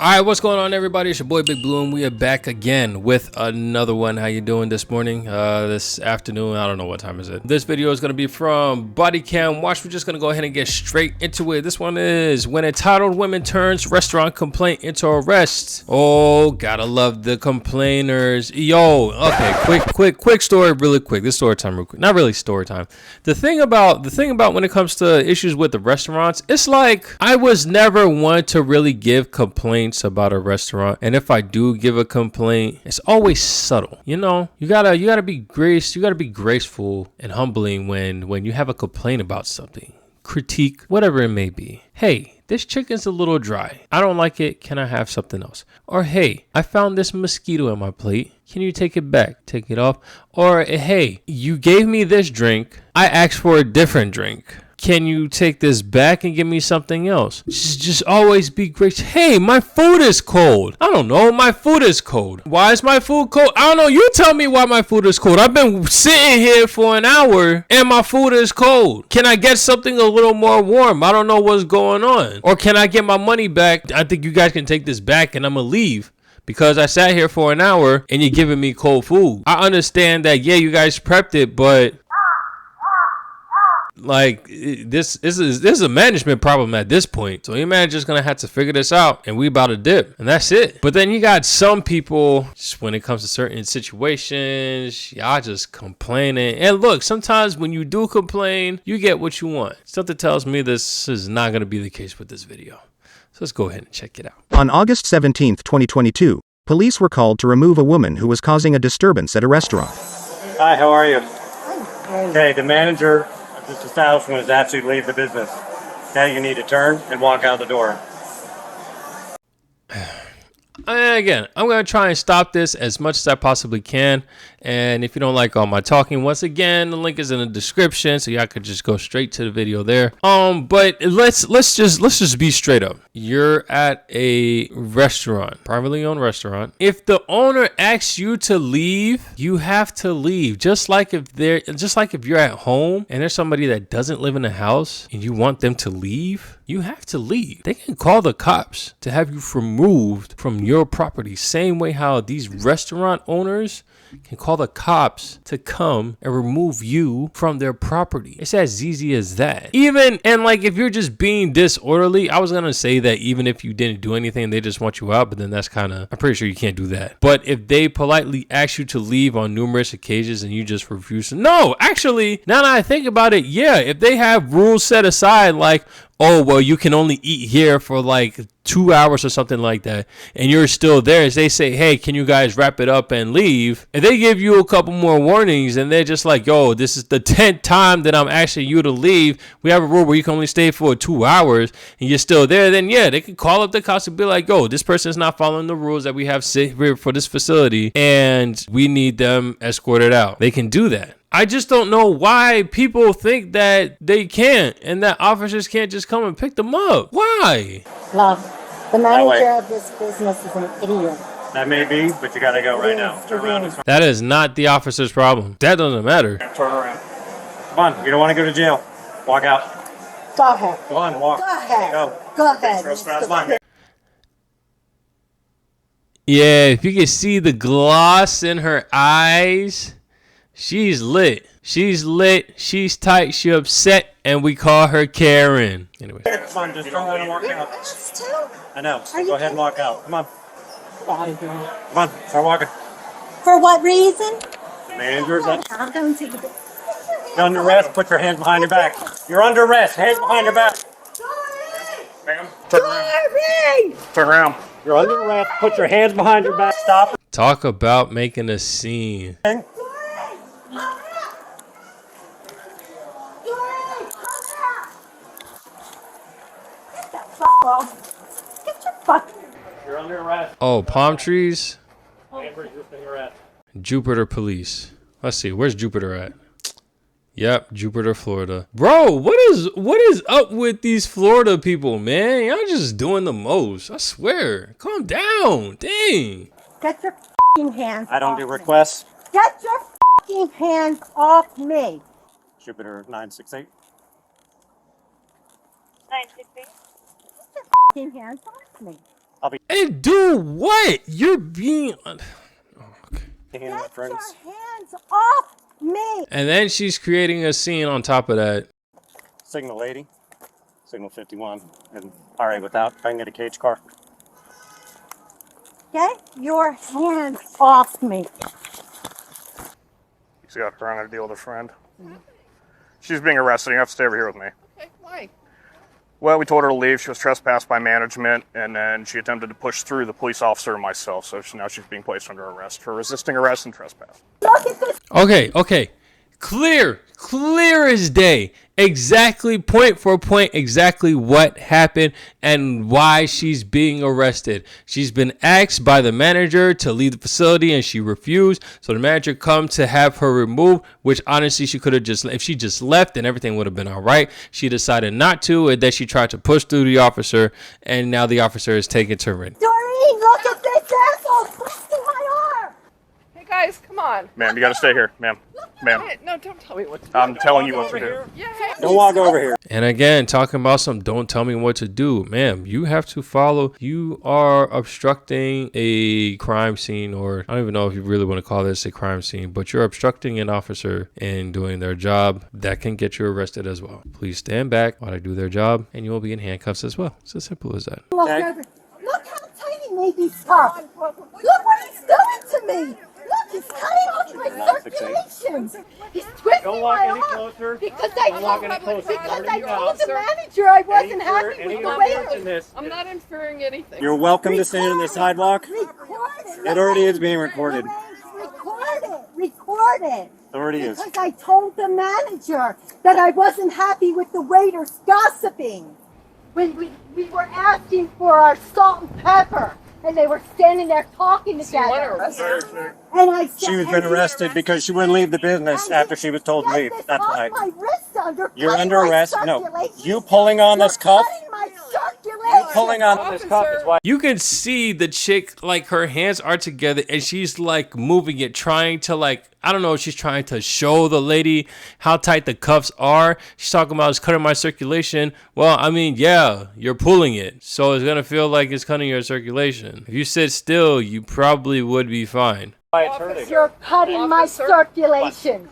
Alright, what's going on, everybody? It's your boy Big Blue, and we are back again with another one. How you doing this morning? This afternoon? I don't know what time is it. This video is going to be from Bodycam Watch. We're just going to go ahead and get straight into it. This one is when entitled woman turns restaurant complaint into arrest. Oh, gotta love the complainers. Yo, okay, quick story, really quick. This story time, real quick. Not really story time. The thing about when it comes to issues with the restaurants, it's like I was never one to really give complaints about a restaurant, and if I do give a complaint, it's always subtle. You know, you gotta be graceful and humbling when you have a complaint about something, critique, whatever it may be. Hey, this chicken's a little dry. I don't like it. Can I have something else? Or hey, I found this mosquito in my plate. Can you take it back? Take it off? Or hey, you gave me this drink. I asked for a different drink. Can you take this back and give me something else? Just always be gracious. Hey, my food is cold. I don't know. My food is cold. Why is my food cold? I don't know. You tell me why my food is cold. I've been sitting here for an hour and my food is cold. Can I get something a little more warm? I don't know what's going on. Or can I get my money back? I think you guys can take this back and I'm going to leave. Because I sat here for an hour and you're giving me cold food. I understand that, yeah, you guys prepped it, but like this is a management problem at this point. So your manager's gonna have to figure this out, and we about to dip, and that's it. But then you got some people, just when it comes to certain situations, y'all just complaining. And look, sometimes when you do complain, you get what you want. Something tells me this is not gonna be the case with this video. So let's go ahead and check it out. On August 17, 2022, police were called to remove a woman who was causing a disturbance at a restaurant. Hi, how are you? Okay, the manager of this establishment has asked you to leave the business. Now you need to turn and walk out the door. Again, I'm going to try and stop this as much as I possibly can. And if you don't like all my talking, once again, the link is in the description, so y'all could just go straight to the video there. But let's just be straight up. You're at a restaurant, privately owned restaurant. If the owner asks you to leave, you have to leave. Just like if you're at home and there's somebody that doesn't live in the house and you want them to leave, you have to leave. They can call the cops to have you removed from your property. Same way how these restaurant owners can call the cops to come and remove you from their property. It's as easy as that. And like if you're just being disorderly, I was gonna say that even if you didn't do anything, they just want you out, but then that's I'm pretty sure you can't do that. But if they politely ask you to leave on numerous occasions and you just refuse to, no, actually, now that I think about it, yeah, if they have rules set aside, like, oh, well, you can only eat here for like 2 hours or something like that, and you're still there, as they say, hey, can you guys wrap it up and leave? If they give you a couple more warnings and they're just like, yo, this is the 10th time that I'm asking you to leave, we have a rule where you can only stay for 2 hours, and you're still there, then yeah, they can call up the cops and be like, yo, this person is not following the rules that we have set here for this facility, and we need them escorted out. They can do that. I just don't know why people think that they can't and that officers can't just come and pick them up. Why? Love, the manager of this business is an idiot. That may be, but you gotta go right now. Turn around. That is not the officer's problem. That doesn't matter. Turn around. Come on, you don't want to go to jail. Walk out. Go ahead. Go on, walk. Go ahead. Go. Go ahead. Come on. Yeah, if you can see the gloss in her eyes, she's lit. She's lit. She's tight. She upset, and we call her Karen. Anyway. Come on, just turn around and walk out. I know. Go ahead and walk out. Come on. Come on, start walking. For what reason? The manager's up. I'm going to the... You're under arrest. Put your hands behind your back. You're under arrest. Hands behind your back. Ma'am, turn around. Turn around. You're under arrest. Put your hands behind your back. Stop. Talk about making a scene. You're under arrest. Oh, palm trees? Amber, you're under arrest. Jupiter Police. Let's see, where's Jupiter at? Yep, Jupiter, Florida. Bro, what is up with these Florida people, man? Y'all just doing the most. I swear. Calm down. Dang. Get your hands I don't do requests. Get your hands off me. Jupiter 968. 968. Get your hands off me. And do what? You're being... Oh, okay. Get your hands off me! And then she's creating a scene on top of that. Signal 80, signal 51, and all right, without, if I can get a cage car. Get your hands off me! She's got her on a deal with a friend. She's being arrested. You have to stay over here with me. Okay, why? Well, we told her to leave. She was trespassed by management, and then she attempted to push through the police officer and myself. So now she's being placed under arrest for resisting arrest and trespass. Look at this! Okay. Clear as day. Exactly, point for point, exactly what happened and why she's being arrested. She's been asked by the manager to leave the facility and she refused. So the manager come to have her removed, which honestly she could have just, if she just left, then everything would have been all right. She decided not to, and then she tried to push through the officer, and now the officer is taking to ring. Doreen, look at this asshole twisting my arm! Hey guys, come on. Ma'am, you got to stay here, ma'am. Ma'am, Hey, no, don't tell me what to do. I'm telling you what to do. Yeah, hey, Don't walk over here. And again, talking about some don't tell me what to do. Ma'am, you have to follow. You are obstructing a crime scene, or I don't even know if you really want to call this a crime scene, but you're obstructing an officer in doing their job. That can get you arrested as well. Please stand back while they do their job, and you will be in handcuffs as well. It's as simple as that. Look how tight he made these cuffs! Look what he's doing to me! Look, he's cutting off my circulation! He's twisting Don't walk my any arm! closer. Because I Don't walk any closer. told the manager I wasn't happy with the waiter! I'm not inferring anything. You're welcome to stand on the sidewalk. It already is being recorded. Record it! It already is. Because I told the manager that I wasn't happy with the waiters gossiping. When we were asking for our salt and pepper, and they were standing there talking together. And I said, She was been arrested because she wouldn't leave the business after she was told to leave. That's why. You're under arrest. No, you pulling on this cuff. You pulling on this cuff is why. You can see the chick, like her hands are together and she's like moving it, trying to like, I don't know if she's trying to show the lady how tight the cuffs are. She's talking about it's cutting my circulation. Well, I mean, yeah, you're pulling it. So it's going to feel like it's cutting your circulation. If you sit still, you probably would be fine. You're cutting my circulation.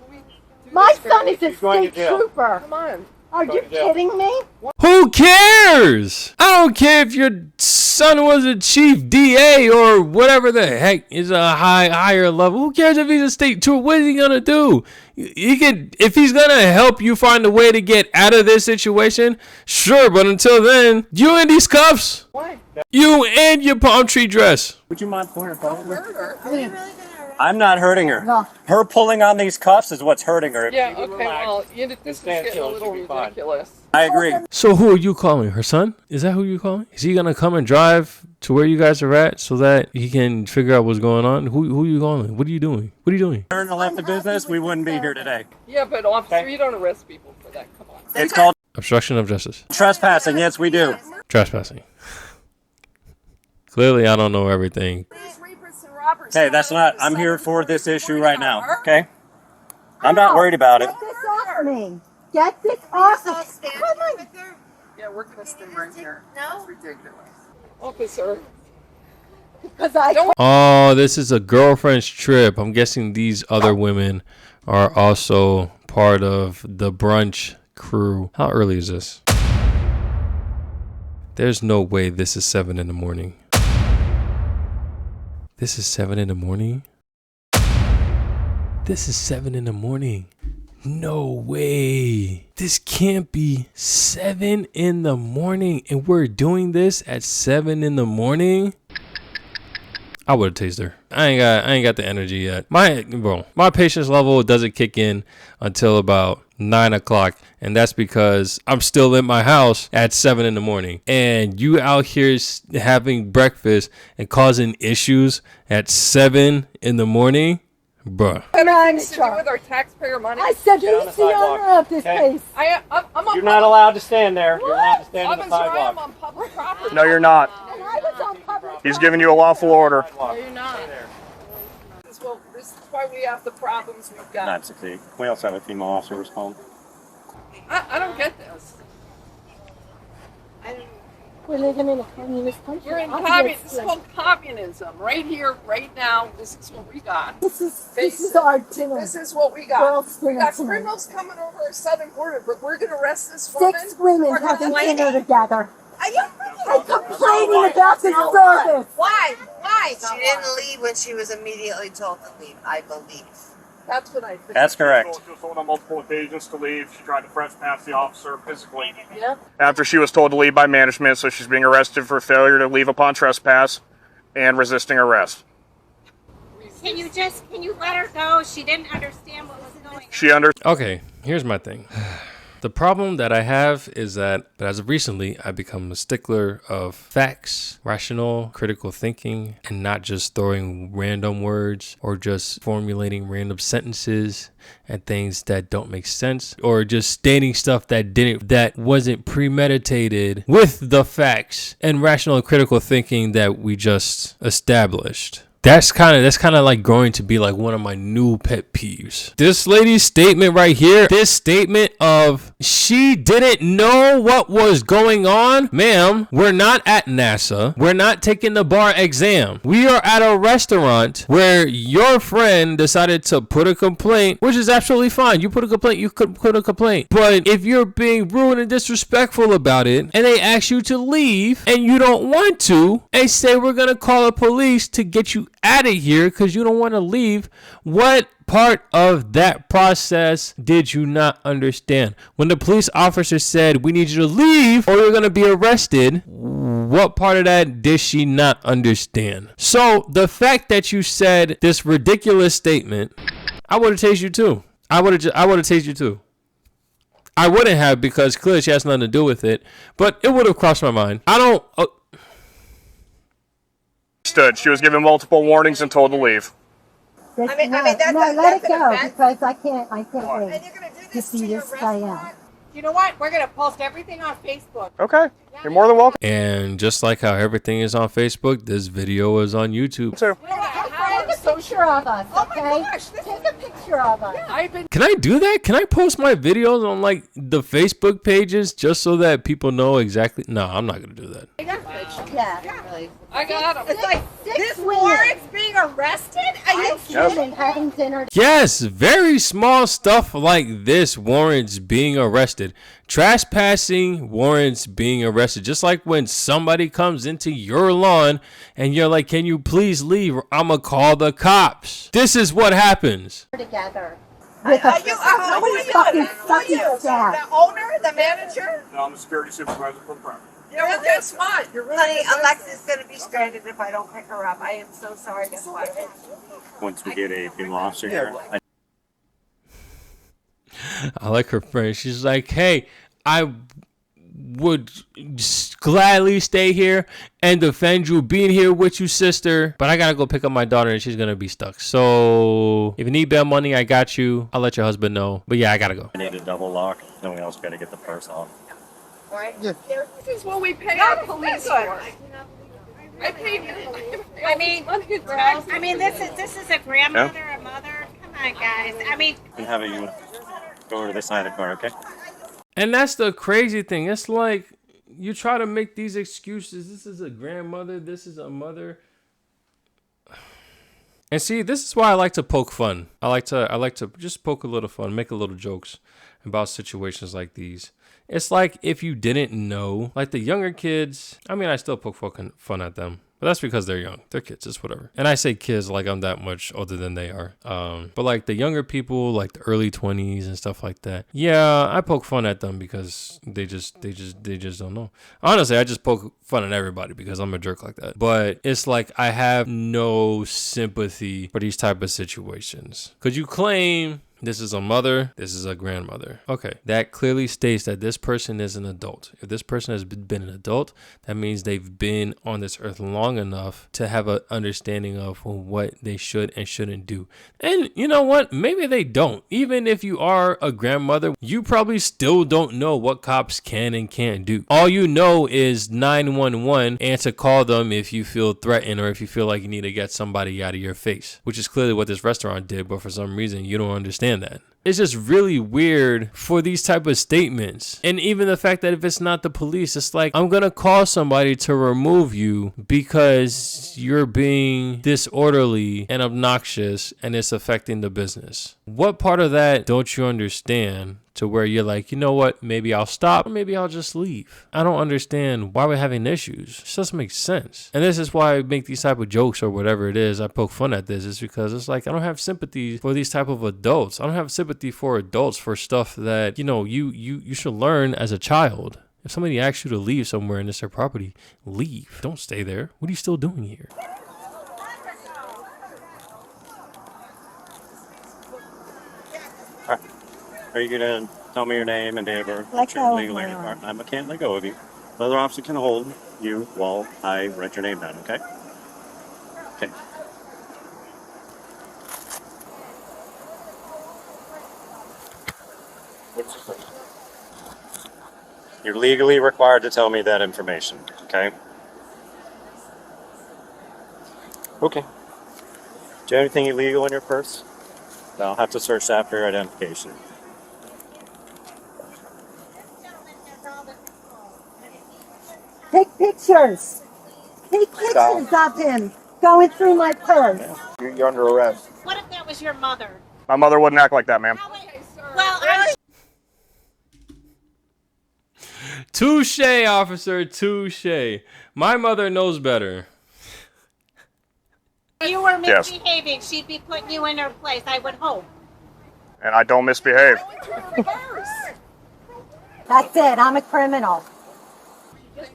My son is a state trooper. Come on. Are you kidding me? Who cares? I don't care if your son was a chief DA or whatever the heck is a higher level. Who cares if he's a state trooper? What is he gonna do? He could, if he's gonna help you find a way to get out of this situation, sure. But until then, you in these cuffs. Why? You and your palm tree dress. Would you mind pulling her forward? Please. I'm not hurting her. No. Her pulling on these cuffs is what's hurting her. Yeah, okay, well, this is stand getting a still, little she'll be fine. ridiculous. I agree. So who are you calling? Her son? Is that who you're calling? Is he gonna come and drive to where you guys are at so that he can figure out what's going on? Who are you calling? What are you doing? What are you doing? If Turn and left the business, we wouldn't be here today. Yeah, but officer, you don't arrest people for that. Come on. It's called Obstruction of justice. trespassing. Yes, we do. Trespassing. Clearly, I don't know everything. Hey, that's not. I'm here for this issue right now. Okay. I'm not worried about it. Get this off me. Get this off me. Come on. Yeah, we're gonna stay right here. No. That's ridiculous. Officer. Because I don't. Oh, this is a girlfriend's trip. I'm guessing these other women are also part of the brunch crew. How early is this? There's no way this is 7 in the morning. This is 7 in the morning? This is 7 in the morning. No way. This can't be 7 in the morning. And we're doing this at 7 in the morning? I would have tased her. I ain't got the energy yet. My patience level doesn't kick in until about 9 o'clock, and that's because I'm still in my house at 7 in the morning. And you out here having breakfast and causing issues at 7 in the morning, bruh. What has to do with our taxpayer money? I said he's the owner of this place. I'm on You're not allowed to stand there. You're allowed to stand on the Officer, I am sidewalk. on public property. No, you're not. And I was on public. He's giving you a lawful order. No, you're not. This is why we have the problems we've got. Not succeed. We also have a female officer respond. I don't get this. We're living in a communist country. We're in communism. This is called communism. Right here, right now, this is what we got. This is our dinner. This is what we got. Girls' We got dinner criminals coming over our southern border, but we're going to arrest this woman. 6 women We're having complaining. dinner together. Are you And complaining about the service. Why? Why? She didn't leave when she was immediately told to leave, I believe. That's what I think. That's correct. She was told on multiple occasions to leave. She tried to trespass the officer physically. Yeah. After she was told to leave by management, so she's being arrested for failure to leave upon trespass and resisting arrest. Can you let her go? She didn't understand what was going on. She under Okay, here's my thing. The problem that I have is that, but as of recently, I've become a stickler of facts, rational, critical thinking, and not just throwing random words or just formulating random sentences and things that don't make sense, or just stating stuff that wasn't premeditated with the facts and rational and critical thinking that we just established. That's kind of like going to be like one of my new pet peeves. This lady's statement right here, this statement of she didn't know what was going on. Ma'am, we're not at NASA. We're not taking the bar exam. We are at a restaurant where your friend decided to put a complaint, which is absolutely fine. You put a complaint, you could put a complaint. But if you're being rude and disrespectful about it and they ask you to leave and you don't want to and say we're going to call the police to get you out of here because you don't want to leave, what part of that process did you not understand? When the police officer said, we need you to leave or you're going to be arrested, what part of that did she not understand? So the fact that you said this ridiculous statement, I would have tased you too. I would have tased you too. I wouldn't have, because clearly she has nothing to do with it, but it would have crossed my mind. I don't... She was given multiple warnings and told to leave. No, that's let it an go, offense. because I can't And wait you're going to do to this see to your this guy out. restaurant? You know what? We're going to post everything on Facebook. Okay, you're more than welcome And just like how everything is on Facebook, this video is on YouTube. to. Take a picture of us, okay? Take a picture of us. I've been Can I do that? Can I post my videos on like the Facebook pages just so that people know exactly? No, I'm not going to do that. Yeah. I got him. It's like 6 This women. warrant's being arrested? Are you Women having dinner. Yes, very small stuff like this warrants being arrested. Trespassing warrants being arrested. Just like when somebody comes into your lawn and you're like, can you please leave? I'm going to call the cops. This is what happens. Together. With a Who are you? fucking Who are you? staff. The owner? The manager? No, I'm the security supervisor for the property. Yeah, well, guess what? You're really Honey, aggressive. Alexa's going to be stranded if I don't pick her up. I am so sorry. Guess what? Once we get a female officer here, I like her friend. She's like, hey, I would gladly stay here and defend you being here with you, sister, but I gotta go pick up my daughter and she's gonna be stuck. So if you need bail money, I got you. I'll let your husband know, but yeah, I gotta go. I need a double lock. Then we also got to get the purse off. Right? Yeah. This is what we pay our police for. I paid. I mean, this is a grandmother, a mother. Come on, guys. I mean, And have you go over to this side of the car, okay? And that's the crazy thing. It's like you try to make these excuses. This is a grandmother. This is a mother. And see, this is why I like to poke fun. I like to just poke a little fun, make a little jokes about situations like these. It's like if you didn't know, like the younger kids, I mean, I still poke fun at them, but that's because they're young. They're kids, it's whatever. And I say kids like I'm that much older than they are. But like the younger people, like the early 20s and stuff like that. Yeah, I poke fun at them because they just don't know. Honestly, I just poke fun at everybody because I'm a jerk like that. But it's like I have no sympathy for these type of situations. Could you claim this is a mother, this is a grandmother? Okay, that clearly states that this person is an adult. If this person has been an adult, that means they've been on this earth long enough to have an understanding of what they should and shouldn't do. And you know what? Maybe they don't. Even if you are a grandmother, you probably still don't know what cops can and can't do. All you know is 911 and to call them if you feel threatened or if you feel like you need to get somebody out of your face, which is clearly what this restaurant did, but for some reason you don't understand that. It's just really weird for these type of statements. And even the fact that if it's not the police, it's like, I'm going to call somebody to remove you because you're being disorderly and obnoxious and it's affecting the business. What part of that don't you understand to where you're like, you know what, maybe I'll stop or maybe I'll just leave? I don't understand why we're having issues. It just doesn't make sense. And this is why I make these type of jokes or whatever it is. I poke fun at this. Is because it's like, I don't have sympathy for these type of adults. I don't have sympathy for adults for stuff that, you know, you should learn as a child. If somebody asks you to leave somewhere and it's their property, leave. Don't stay there. What are you still doing here? Are you gonna tell me your name and date of birth? Let go. Legally required. I can't let go of you. The other officer can hold you while I write your name down, okay? Okay. What's your name? You're legally required to tell me that information, okay? Okay. Do you have anything illegal in your purse? I'll have to search after your identification. Take pictures. Take pictures of him going through my purse. You're under arrest. What if that was your mother? My mother wouldn't act like that, ma'am. Well, I'm Touche, officer, touche. My mother knows better. If you were Yes. misbehaving, she'd be putting you in her place, I would hope. And I don't misbehave. That's it. I'm a criminal.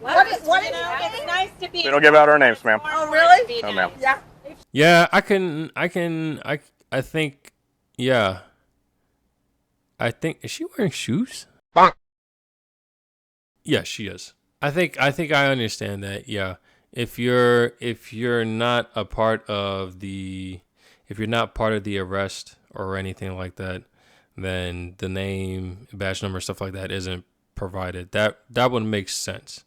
What you know, it's nice to be. We don't give out our names, ma'am. Oh, really? No, ma'am. Yeah. Yeah, I think, yeah. I think, is she wearing shoes? Bonk. Yeah, she is. I think I understand that. Yeah. If you're not a part of the arrest or anything like that, then the name, badge number, stuff like that isn't provided. That would make sense.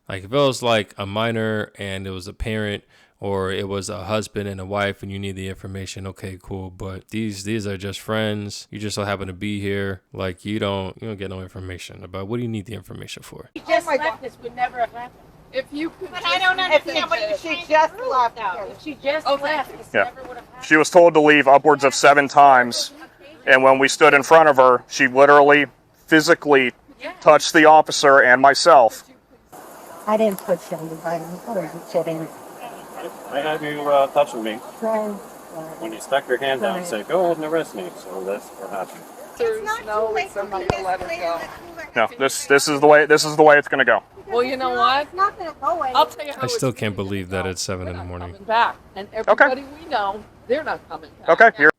Like if it was like a minor and it was a parent or it was a husband and a wife and you need the information, okay, cool. But these are just friends. You just so happen to be here. Like you don't get no information about what do you need the information for? She just left, this would never have happened. If you could But I don't understand what you're she trying just to prove, left. though. If she just left, this Yeah. never would have happened. She was told to leave upwards of 7 times. And when we stood in front of her, she literally physically touched the officer and myself. I didn't push anybody. What are you kidding? I have you touching me. Friend. When you stuck your hand down and said, go ahead and arrest me. So that's what happened. There's no somebody to let her go. No, this is the way it's gonna go. Well, you know what? It's not going to go anywhere. I'll tell you how I still it's can't gonna believe go. that it's 7 They're in the not morning. coming back, and everybody we know, they're not coming back. Okay, you're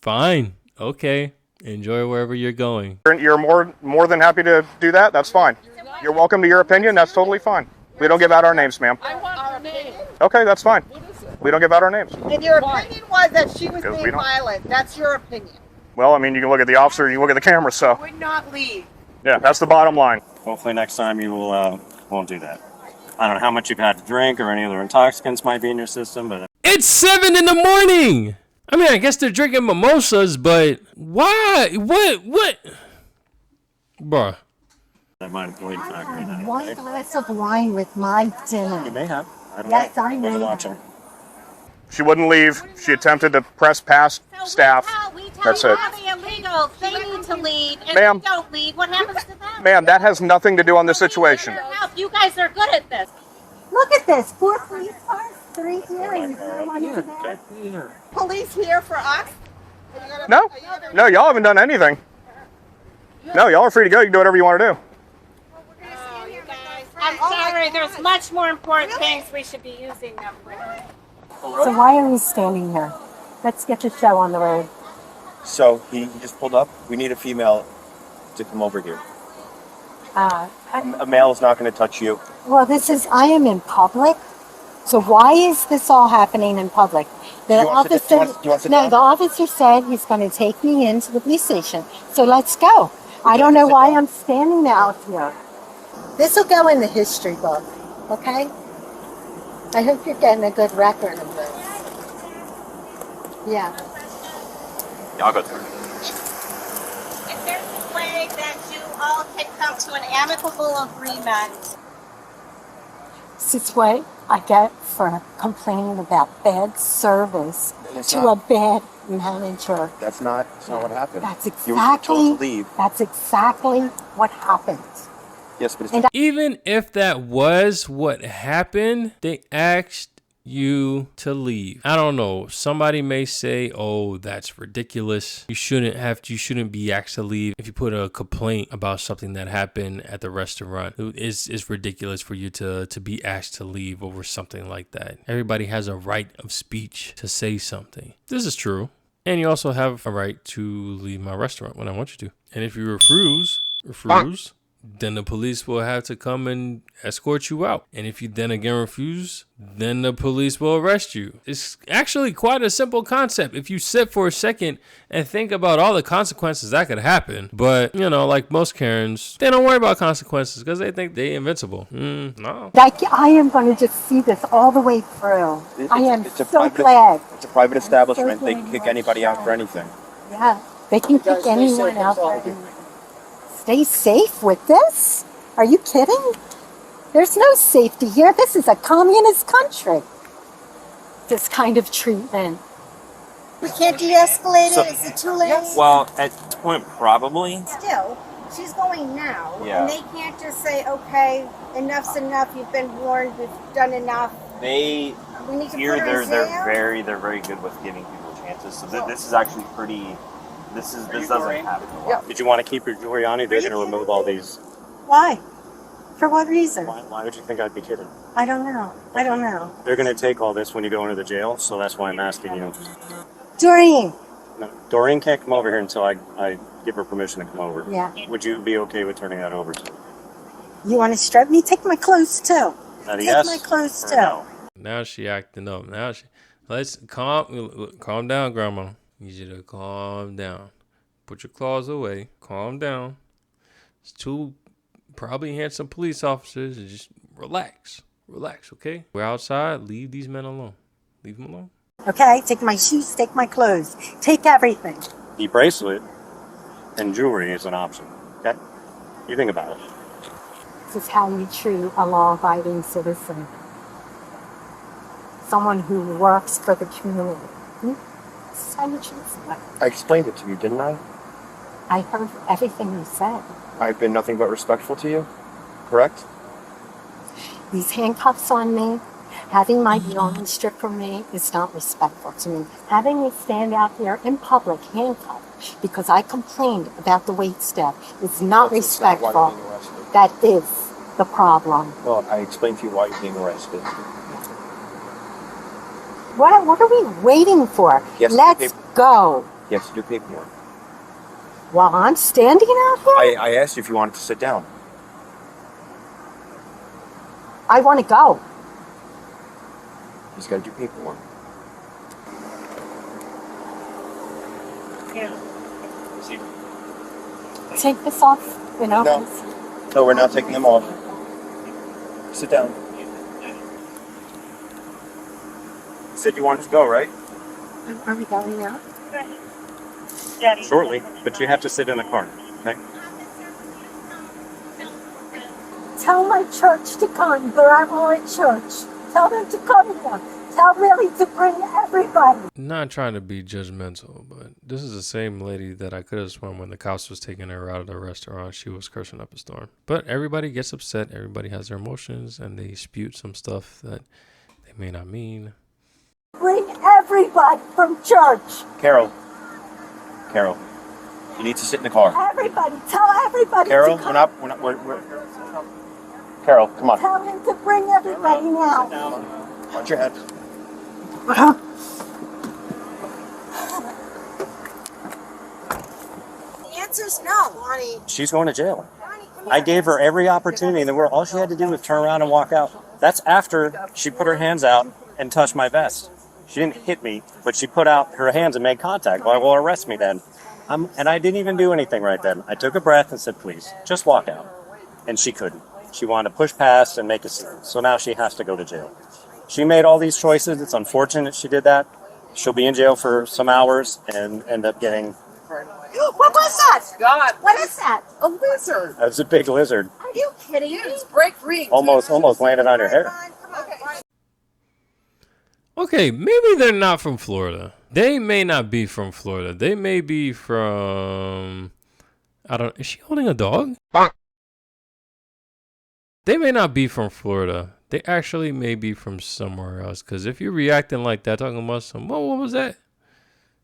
Fine. Okay. Enjoy wherever you're going. you're more than happy to do that. That's fine. You're welcome to your opinion. That's totally fine. We don't give out our names, ma'am. I want her name. Okay, that's fine. What is it? We don't give out our names. And your opinion was that she was Because we being don't. violent. That's your opinion. Well, I mean, you can look at the officer, you can look at the camera, so Would not leave. yeah, that's the bottom line. Hopefully next time you will won't do that. I don't know how much you've had to drink or any other intoxicants might be in your system, but It's 7 in the morning. I mean, I guess they're drinking mimosas, but why? What? Bruh. that might have played a factor in that. One glass of wine with my dinner. You may have. I don't Yes, know. I Wasn't know. watching. She wouldn't leave. She attempted to press past staff. We tell That's you it. all the illegals, they need to leave, and Ma'am. they don't leave. What happens to them? Ma'am, that has nothing to do on this situation. You guys are good at this. Look at this. 4 police cars, 3 hearings. No one is there. Police here for us? No, y'all haven't done anything. No, y'all are free to go. You can do whatever you want to do. Oh, you guys. I'm sorry, there's much more important things we should be using them for. So why are we standing here? Let's get the show on the road. So he just pulled up. We need a female to come over here. A male is not going to touch you. Well, I am in public. So why is this all happening in public? The Do you want to sit- do you want to sit down? the officer said he's going to take me into the police station. So let's go. I don't know why I'm standing out here. This will go in the history book, okay? I hope you're getting a good record of this. Yeah. Yeah, I'll go through. If there's a way that you all can come to an amicable agreement. This is what I get for complaining about bad service to a bad manager. That's not what happened. You were told to leave. That's exactly what happened. Yes, but even if that was what happened, they asked you to leave. I don't know. Somebody may say, "Oh, that's ridiculous. You shouldn't be asked to leave if you put a complaint about something that happened at the restaurant. It's ridiculous for you to be asked to leave over something like that. Everybody has a right of speech to say something. This is true. And you also have a right to leave my restaurant when I want you to. And if you refuse, then the police will have to come and escort you out. And if you then again refuse, then the police will arrest you. It's actually quite a simple concept if you sit for a second and think about all the consequences that could happen. But, you know, like most Karens, they don't worry about consequences because they think they're invincible. No. I am going to just see this all the way through. I am so glad. It's a private establishment. They can kick anybody out for anything. Yeah, they can kick anyone out for anything. Stay safe with this? Are you kidding? There's no safety here. This is a communist country. This kind of treatment. We can't de-escalate it? Is it too late? Well, at this point, probably. Still, she's going now. Yeah. And they can't just say, okay, enough's enough. You've been warned. We've done enough. They We need to here put her in they're jail? very good with giving people chances. So this is actually pretty. This doesn't happen a lot. Did you want to keep your jewelry on you? They're going to remove all these. Why? For what reason? Why would you think I'd be kidding? I don't know. I don't know. They're going to take all this when you go into the jail, so that's why I'm asking you. Doreen. No, Doreen can't come over here until I give her permission to come over. Yeah. Would you be okay with turning that over to her? You want to strip me? Take my clothes too. That a Take yes my clothes or too. no? Now she acting up. Let's calm down, Grandma. Need you to calm down. Put your claws away. Calm down. It's two probably handsome police officers. And just relax. Relax, okay? We're outside. Leave these men alone. Leave them alone. Okay, take my shoes, take my clothes, take everything. The bracelet and jewelry is an option. Okay? You think about it. This is how you treat a law-abiding citizen. Someone who works for the community. This is how you treat someone. I explained it to you, didn't I? I heard everything you said. I've been nothing but respectful to you, correct? These handcuffs on me, having my belongings stripped from me is not respectful to me. Having me stand out here in public handcuffed because I complained about the wait staff is not respectful. Why you're being arrested. That is the problem. Well, I explained to you why you're being arrested. What are we waiting for? Yes, Let's go. You have to do paperwork. While I'm standing out here, I asked you if you wanted to sit down. I want to go. You just got to do paperwork. Take this off, you know. No, we're not taking them off. Sit down. You said you wanted to go, right? Are we going now? Shortly, but you have to sit in the car. Okay? Tell my church to come, but I'm all at church. Tell them to come here. Tell Lily to bring everybody. Not trying to be judgmental, but this is the same lady that I could have sworn when the cops was taking her out of the restaurant, she was cursing up a storm. But everybody gets upset. Everybody has their emotions, and they spew some stuff that they may not mean. Bring everybody from church. Carol, you need to sit in the car. Everybody, tell everybody Carol, to come. we're Carol, come on. Tell them to bring everybody now. Watch your head. The answer's no, Lonnie. She's going to jail. I gave her every opportunity in the world. All she had to do was turn around and walk out. That's after she put her hands out and touched my vest. She didn't hit me, but she put out her hands and made contact. Well, arrest me then. And I didn't even do anything right then. I took a breath and said, please, just walk out. And she couldn't. She wanted to push past and make a scene. So now she has to go to jail. She made all these choices. It's unfortunate she did that. She'll be in jail for some hours and end up getting. What was that? God, What is that? a lizard. That's a big lizard. Are you kidding me? It's break free. Almost landed on your hair. Okay, maybe they're not from Florida. They may not be from Florida. They may be from... I don't... Is she holding a dog? They may not be from Florida. They actually may be from somewhere else. Because if you're reacting like that, talking about some... What was that?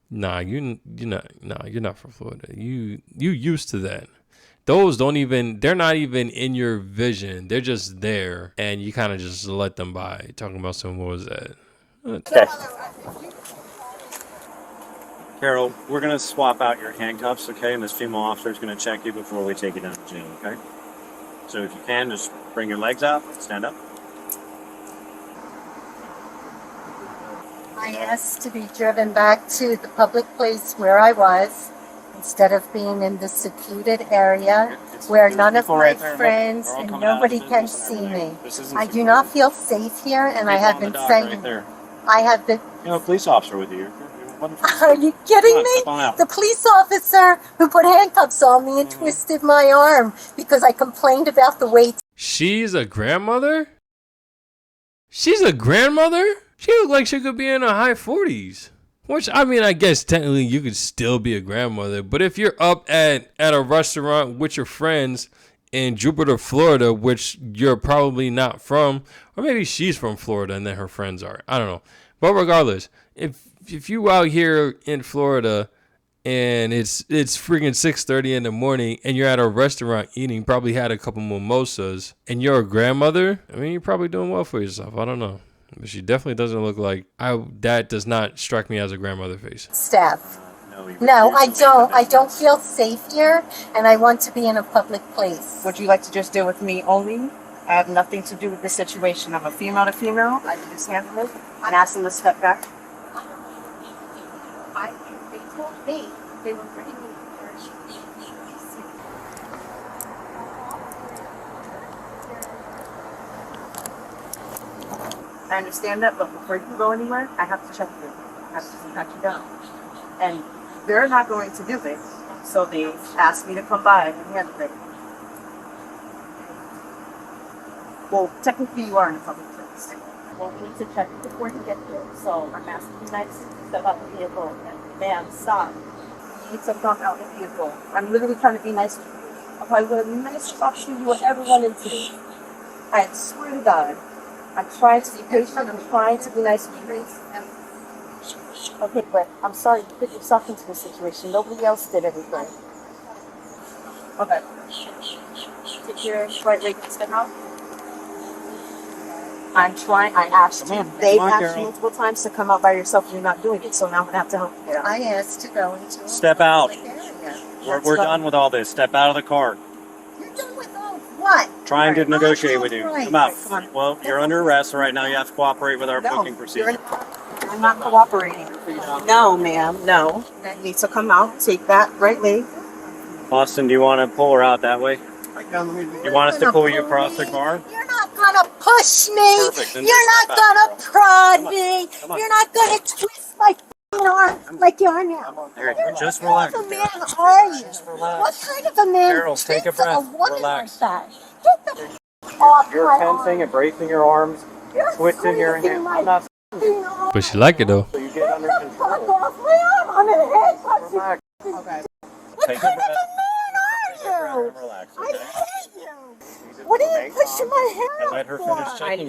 Nah, you're not from Florida. You used to that. Those don't even... They're not even in your vision. They're just there. And you kind of just let them by. Talking about some... What was that? Okay. Carol, we're going to swap out your handcuffs, okay? And this female officer is going to check you before we take you down to jail, okay? So if you can, just bring your legs out, stand up. I asked to be driven back to the public place where I was, instead of being in the secluded area where none of my friends and nobody can see me. I do not feel safe here, and I have been saying... I have been... You know, a police officer with you. Are you kidding me? The police officer who put handcuffs on me and twisted my arm because I complained about the weight. She's a grandmother? She's a grandmother? She looked like she could be in her high 40s. Which, I mean, I guess technically you could still be a grandmother. But if you're up at a restaurant with your friends in Jupiter, Florida, which you're probably not from, or maybe she's from Florida and then her friends are. I don't know. But regardless, if you out here in Florida and it's freaking 6:30 in the morning and you're at a restaurant eating, probably had a couple mimosas, and you're a grandmother, I mean, you're probably doing well for yourself. I don't know. But she definitely doesn't look like... That does not strike me as a grandmother face. Staff. No, I don't. I don't feel safe here, and I want to be in a public place. Would you like to just deal with me only? I have nothing to do with this situation. I'm a female to female. I can just handle it and ask them to step back. They told me they were bringing me I understand that, but before you can go anywhere, I have to check you. I have to pat you down. And they're not going to do it, so they asked me to come by and handle it. Well, technically you are in a public place. Well, we need to check it before you get there, so I'm asking you guys to step out the vehicle. And ma'am, stop. You need to come out the vehicle. I'm literally trying to be nice with you. If I would have been nice to you, you would ever run into me. I swear to God. I'm trying to be patient. I'm trying to be nice with you. Okay, but I'm sorry you put yourself into this situation. Nobody else did everything. Okay. Take your right leg and step out. I'm trying. I asked you. They've asked you multiple times to come out by yourself. You're not doing it, so now I'm gonna have to help you get out. I asked to go into... Step out. We're done with all this. Step out of the car. You're done with all what? Trying to negotiate with you. Right. Come out. Come on. Well, you're under arrest right now. You have to cooperate with our booking procedure. I'm not cooperating. No, ma'am. No. You need to come out. Take that right leg. Austin, do you want to pull her out that way? You want us to pull you across the car? You're not gonna push me. Perfect. Then You're just not step gonna prod me. Come on. You're not gonna twist my arm like you are now. There, just relax. What kind of a man are you? Just relax. What kind of a man Carol, take a treats breath. woman Relax. like that? Get the off You're my tensing arm. and bracing your arms, You're twisting your squeezing hand. my I'm not. arm. But she like it though. So you get under Fuck control. off my arm. I'm in a handcuffs. Relax. What Take a kind of breath. a man are you? Relax. I Okay. hate you. What are you pushing my hair And up let her for? finish checking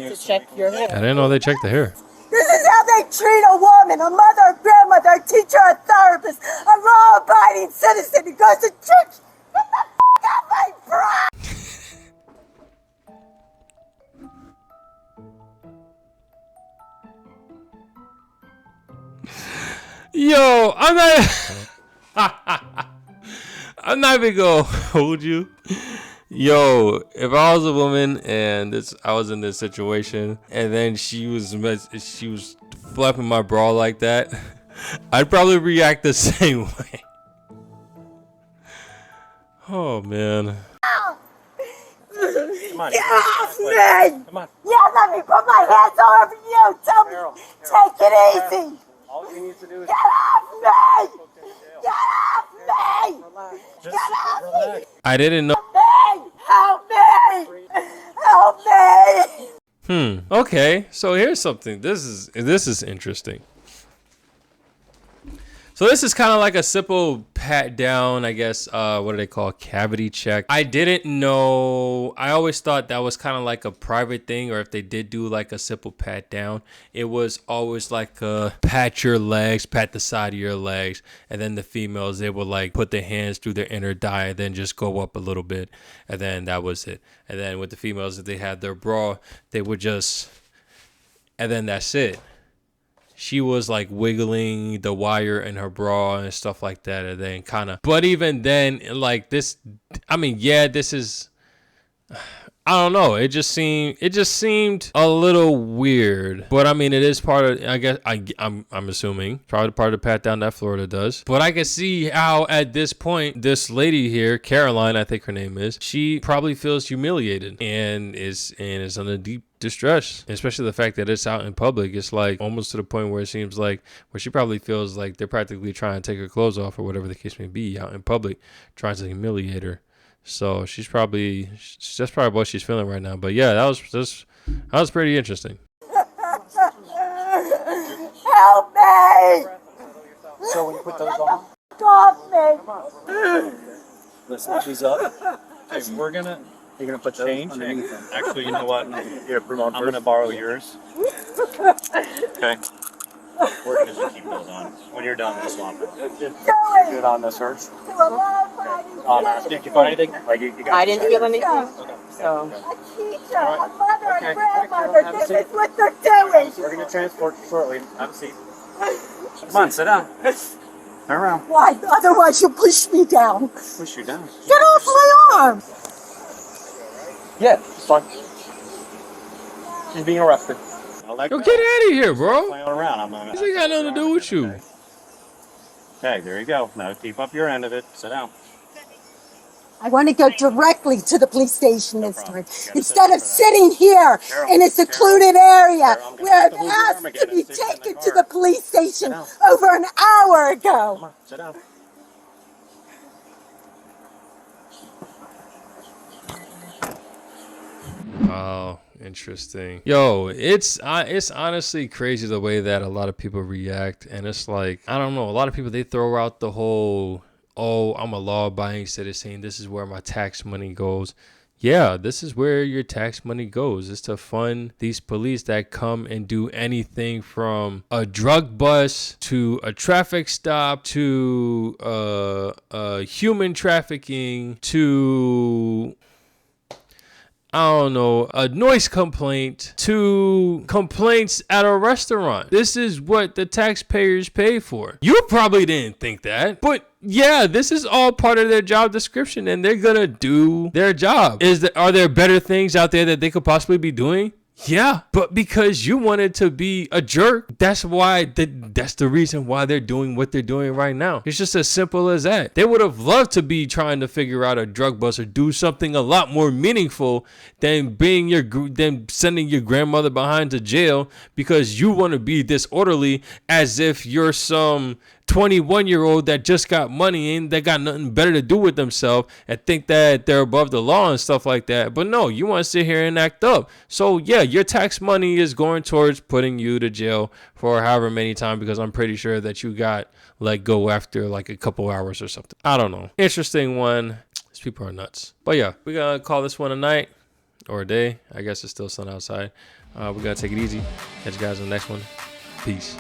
you. your hair. I didn't know they checked the hair. This is how they treat a woman, a mother, a grandmother, a teacher, a therapist, a law-abiding citizen who goes to church. Get the f*** out of my bride! Yo, I'm not even gonna hold you. Yo, if I was a woman and I was in this situation and then she was flapping my bra like that, I'd probably react the same way. Oh man. Come on. Get off me! Come on. Yeah, let me put my hands all over you. Tell me, Carol, take it easy. All she needs to do is Get off me! Get off me! just Get off relax. me! I didn't know. Help me! Help me! Okay, so here's something. This is interesting. So this is kind of like a simple pat down, I guess. What do they call it? Cavity check. I didn't know. I always thought that was kind of like a private thing, or if they did do like a simple pat down, it was always like a pat your legs, pat the side of your legs, and then the females, they would like put their hands through their inner thigh and then just go up a little bit, and then that was it. And then with the females, if they had their bra, they would just, and then that's it. She was like wiggling the wire in her bra and stuff like that. And then kind of, but even then, like this, I mean, yeah, this is, I don't know. It just seemed a little weird. But I mean, it is part of, I guess, I'm assuming, probably part of the pat down that Florida does. But I can see how at this point, this lady here, Caroline, I think her name is, she probably feels humiliated and is under deep distress, especially the fact that it's out in public. It's like almost to the point where it seems like where she probably feels like they're practically trying to take her clothes off or whatever the case may be out in public, trying to humiliate her. So that's probably what she's feeling right now. But yeah, that was pretty interesting. Help me! So when you put those on, Stop me! listen, she's up. Hey, you're gonna put change underneath them. Actually, you know what? Here, I'm gonna borrow yours. Okay. Or just keep those on. When you're done, we'll swap it. You're good on this, hers. Did you find anything? Like you got I didn't feel anything. Okay. So. A teacher, a mother, a grandmother, this is what they're doing! We're gonna transport you shortly. Have a seat. Come on, sit down. Turn around. Why? Otherwise you'll push me down. Push you down. Get off my arm! Yeah, it's fine. She's being arrested. Yo, get out of here, bro. Playing around. This ain't got nothing to do with you. Okay, there you go. Now keep up your end of it. Sit down. I want to go directly to the police station this time, instead of sitting here in a secluded area where I've asked to be taken to the police station over an hour ago. Come on, sit down. Oh, interesting. Yo, it's honestly crazy the way that a lot of people react, and it's like, I don't know, a lot of people, they throw out the whole, oh, I'm a law-abiding citizen, this is where my tax money goes. Yeah, this is where your tax money goes. It's to fund these police that come and do anything from a drug bust to a traffic stop to human trafficking to, I don't know, a noise complaint to complaints at a restaurant. This is what the taxpayers pay for. You probably didn't think that, but yeah, this is all part of their job description, and they're gonna do their job. Are there better things out there that they could possibly be doing? Yeah, but because you wanted to be a jerk, that's the reason why they're doing what they're doing right now. It's just as simple as that. They would have loved to be trying to figure out a drug bust or do something a lot more meaningful than sending your grandmother behind to jail because you want to be disorderly as if you're some 21-year-old that just got money and that got nothing better to do with themselves and think that they're above the law and stuff like that. But no, you want to sit here and act up. So yeah, your tax money is going towards putting you to jail for however many times, because I'm pretty sure that you got let go after like a couple hours or something. I don't know. Interesting one. These people are nuts. But yeah, we're going to call this one a night or a day. I guess it's still sun outside. We're going to take it easy. Catch you guys in the next one. Peace.